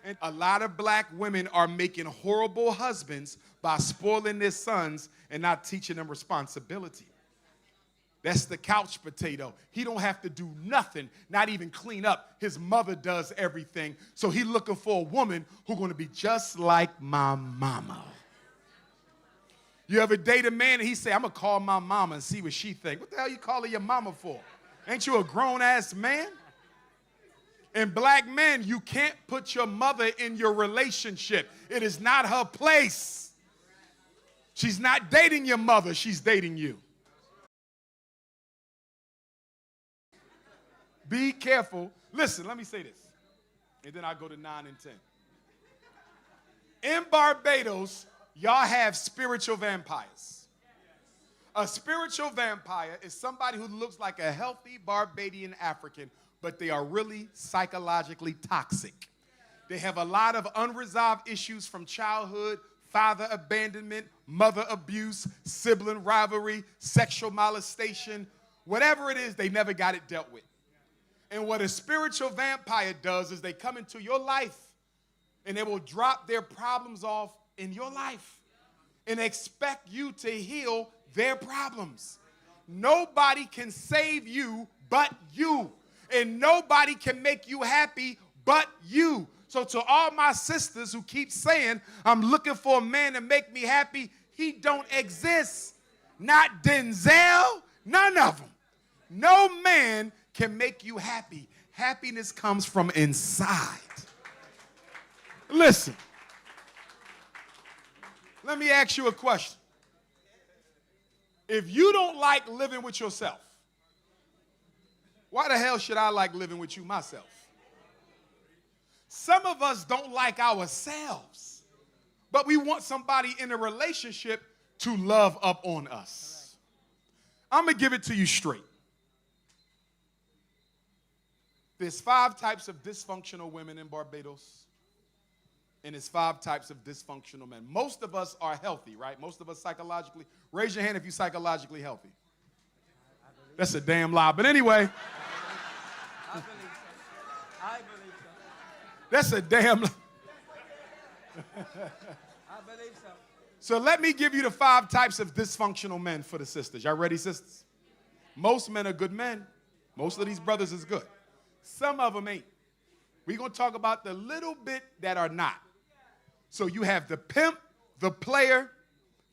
And a lot of black women are making horrible husbands by spoiling their sons and not teaching them responsibility. That's the couch potato. He don't have to do nothing, not even clean up. His mother does everything. So he's looking for a woman who's going to be just like my mama. You ever date a man and he say, I'm going to call my mama and see what she think. What the hell you calling your mama for? Ain't you a grown-ass man? And black men, you can't put your mother in your relationship. It is not her place. She's not dating your mother. She's dating you. Be careful. Listen, let me say this, and then I'll go to 9 and 10. In Barbados, y'all have spiritual vampires. A spiritual vampire is somebody who looks like a healthy Barbadian African, but they are really psychologically toxic. They have a lot of unresolved issues from childhood, father abandonment, mother abuse, sibling rivalry, sexual molestation. Whatever it is, they never got it dealt with. And what a spiritual vampire does is they come into your life and they will drop their problems off in your life and expect you to heal their problems. Nobody can save you but you. And nobody can make you happy but you. So to all my sisters who keep saying, I'm looking for a man to make me happy, he don't exist. Not Denzel, none of them. No man can make you happy. Happiness comes from inside. Listen, let me ask you a question. If you don't like living with yourself, why the hell should I like living with you myself? Some of us don't like ourselves, but we want somebody in a relationship to love up on us. I'm going to give it to you straight. There's 5 types of dysfunctional women in Barbados, and there's 5 types of dysfunctional men. Most of us are healthy, right? Most of us psychologically. Raise your hand if you're psychologically healthy. That's a damn lie. But anyway. I believe so. I believe so. That's a damn lie. I believe so. So let me give you the 5 types of dysfunctional men for the sisters. Y'all ready, sisters? Most men are good men. Most of these brothers is good. Some of them ain't. We're going to talk about the little bit that are not. So you have the pimp, the player,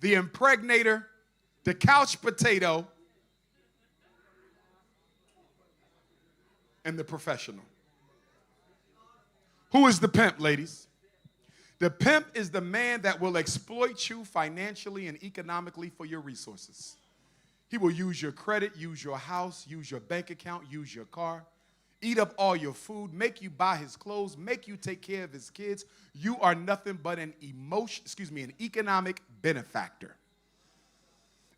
the impregnator, the couch potato, and the professional. Who is the pimp, ladies? The pimp is the man that will exploit you financially and economically for your resources. He will use your credit, use your house, use your bank account, use your car, eat up all your food, make you buy his clothes, make you take care of his kids. You are nothing but an economic benefactor.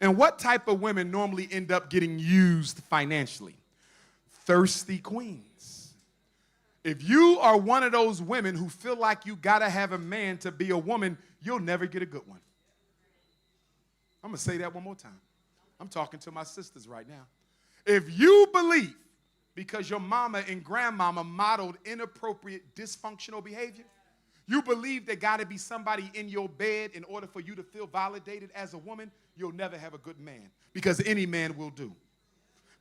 And what type of women normally end up getting used financially? Thirsty queens. If you are one of those women who feel like you gotta have a man to be a woman, you'll never get a good one. I'm gonna say that one more time. I'm talking to my sisters right now. If you believe because your mama and grandmama modeled inappropriate, dysfunctional behavior, you believe there got to be somebody in your bed in order for you to feel validated as a woman, you'll never have a good man, because any man will do.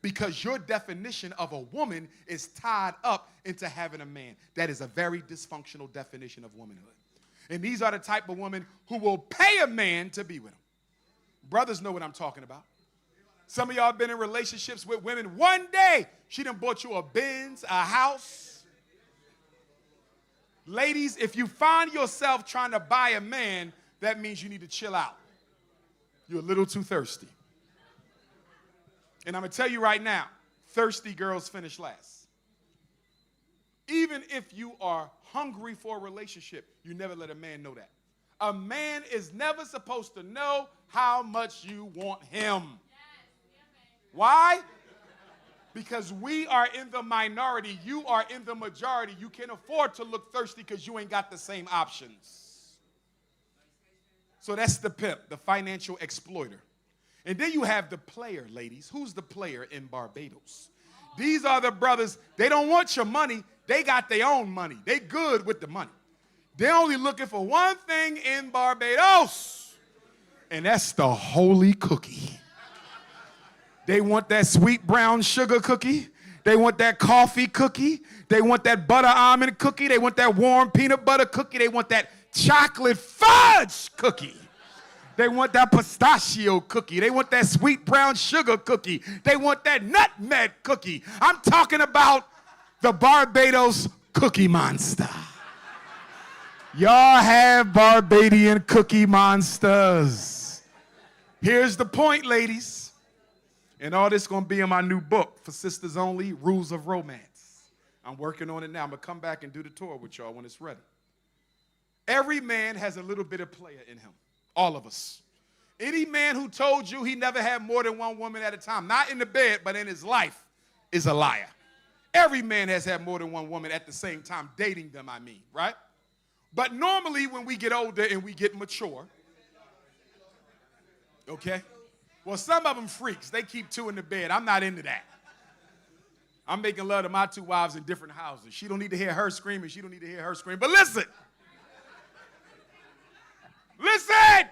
Because your definition of a woman is tied up into having a man. That is a very dysfunctional definition of womanhood. And these are the type of women who will pay a man to be with them. Brothers know what I'm talking about. Some of y'all have been in relationships with women. One day, she done bought you a Benz, a house. Ladies, if you find yourself trying to buy a man, that means you need to chill out. You're a little too thirsty. And I'm going to tell you right now, thirsty girls finish last. Even if you are hungry for a relationship, you never let a man know that. A man is never supposed to know how much you want him. Why? Because we are in the minority. You are in the majority. You can't afford to look thirsty because you ain't got the same options. So that's the pimp, the financial exploiter. And then you have the player, ladies. Who's the player in Barbados? These are the brothers. They don't want your money. They got their own money. They good with the money. They're only looking for one thing in Barbados, and that's the holy cookie. They want that sweet brown sugar cookie. They want that coffee cookie. They want that butter almond cookie. They want that warm peanut butter cookie. They want that chocolate fudge cookie. They want that pistachio cookie. They want that sweet brown sugar cookie. They want that nutmeg cookie. I'm talking about the Barbados Cookie Monster. Y'all have Barbadian Cookie Monsters. Here's the point, ladies. And all this going to be in my new book, For Sisters Only, Rules of Romance. I'm working on it now. I'm going to come back and do the tour with y'all when it's ready. Every man has a little bit of player in him. All of us. Any man who told you he never had more than one woman at a time, not in the bed, but in his life, is a liar. Every man has had more than one woman at the same time, dating them, I mean, right? But normally when we get older and we get mature, okay? Well, some of them freaks. They keep two in the bed. I'm not into that. I'm making love to my two wives in different houses. She don't need to hear her scream, and she don't need to hear her scream. But listen. Listen!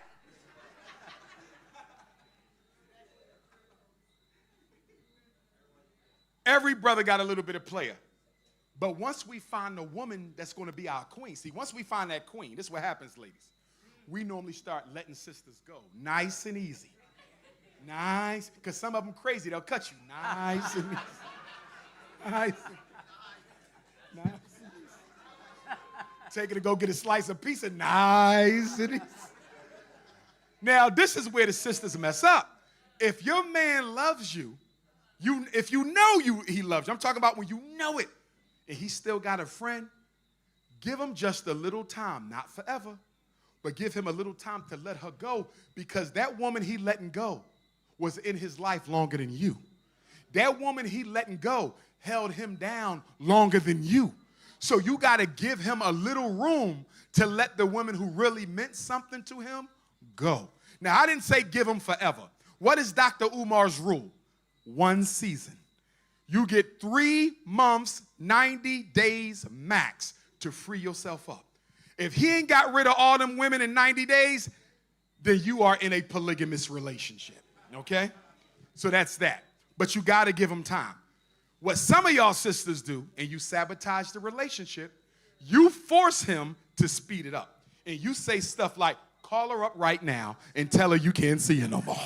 Every brother got a little bit of player. But once we find a woman that's going to be our queen, see, once we find that queen, this is what happens, ladies. We normally start letting sisters go. Nice and easy. Nice. Because some of them crazy. They'll cut you. Nice and easy. Nice. Nice and easy. Take her to go get a slice of pizza. Nice and easy. Now, this is where the sisters mess up. If your man loves you, if you know he loves you, I'm talking about when you know it, and he still got a friend, give him just a little time, not forever, but give him a little time to let her go, because that woman he letting go was in his life longer than you. That woman he letting go held him down longer than you. So you got to give him a little room to let the woman who really meant something to him go. Now, I didn't say give him forever. What is Dr. Umar's rule? 1 season. You get 3 months, 90 days max to free yourself up. If he ain't got rid of all them women in 90 days, then you are in a polygamous relationship, okay? So that's that. But you got to give him time. What some of y'all sisters do, and you sabotage the relationship, you force him to speed it up. And you say stuff like, call her up right now and tell her you can't see her no more.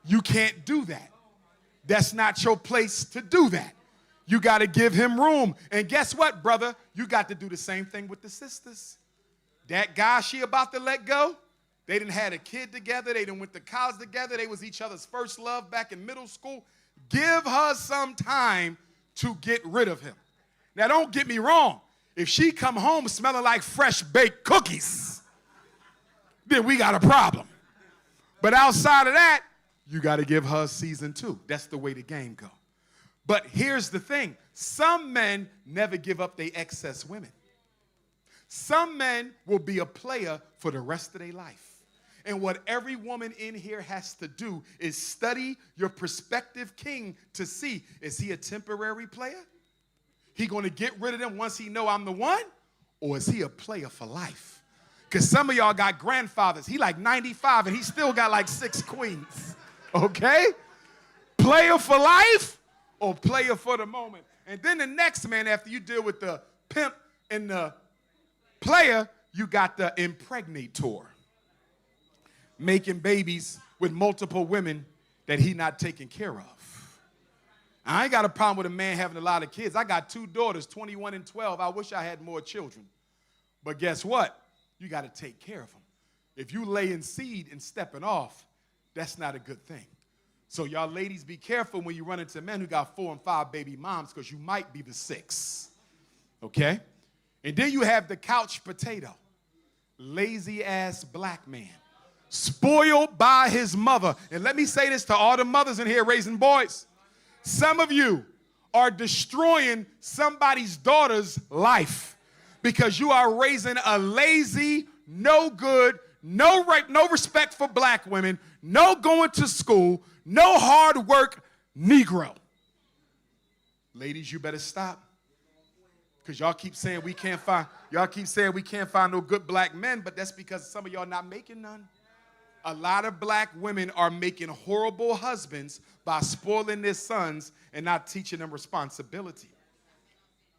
You can't do that. That's not your place to do that. You got to give him room. And guess what, brother? You got to do the same thing with the sisters. That guy she about to let go, they done had a kid together. They done went to college together. They was each other's first love back in middle school. Give her some time to get rid of him. Now, don't get me wrong. If she come home smelling like fresh baked cookies, then we got a problem. But outside of that, you got to give her season 2. That's the way the game go. But here's the thing. Some men never give up their excess women. Some men will be a player for the rest of their life. And what every woman in here has to do is study your prospective king to see, is he a temporary player? He going to get rid of them once he know I'm the one? Or is he a player for life? Because some of y'all got grandfathers. He like 95 and he still got like 6 queens. Okay? Player for life or player for the moment? And then the next man, after you deal with the pimp and the player, you got the impregnator. Making babies with multiple women that he not taking care of. I ain't got a problem with a man having a lot of kids. I got 2 daughters, 21 and 12. I wish I had more children. But guess what? You got to take care of them. If you laying seed and stepping off, that's not a good thing. So y'all ladies, be careful when you run into men who got 4 and 5 baby moms, because you might be the 6th. Okay? And then you have the couch potato. Lazy ass black man. Spoiled by his mother. And let me say this to all the mothers in here raising boys. Some of you are destroying somebody's daughter's life because you are raising a lazy, no good, no respect for black women, no going to school, no hard work Negro. Ladies, you better stop. Because y'all keep saying we can't find no good black men, but that's because some of y'all not making none. A lot of black women are making horrible husbands by spoiling their sons and not teaching them responsibility.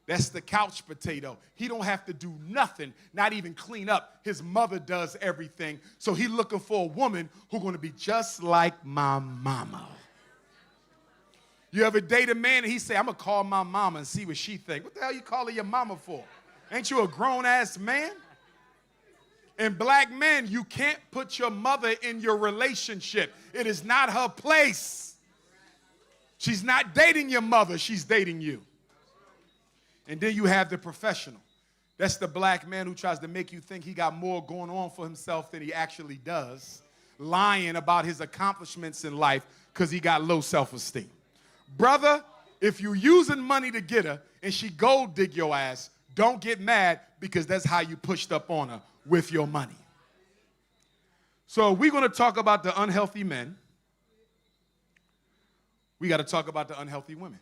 That's the couch potato. He don't have to do nothing, not even clean up. His mother does everything. So he's looking for a woman who's going to be just like my mama. You ever date a man and he say, I'm going to call my mama and see what she think. What the hell you calling your mama for? Ain't you a grown-ass man? And black men, you can't put your mother in your relationship. It is not her place. She's not dating your mother. She's dating you. And then you have the professional. That's the black man who tries to make you think he got more going on for himself than he actually does, lying about his accomplishments in life because he got low self-esteem. Brother, if you're using money to get her and she gold dig your ass, don't get mad because that's how you pushed up on her, with your money. So we're going to talk about the unhealthy men. We got to talk about the unhealthy women.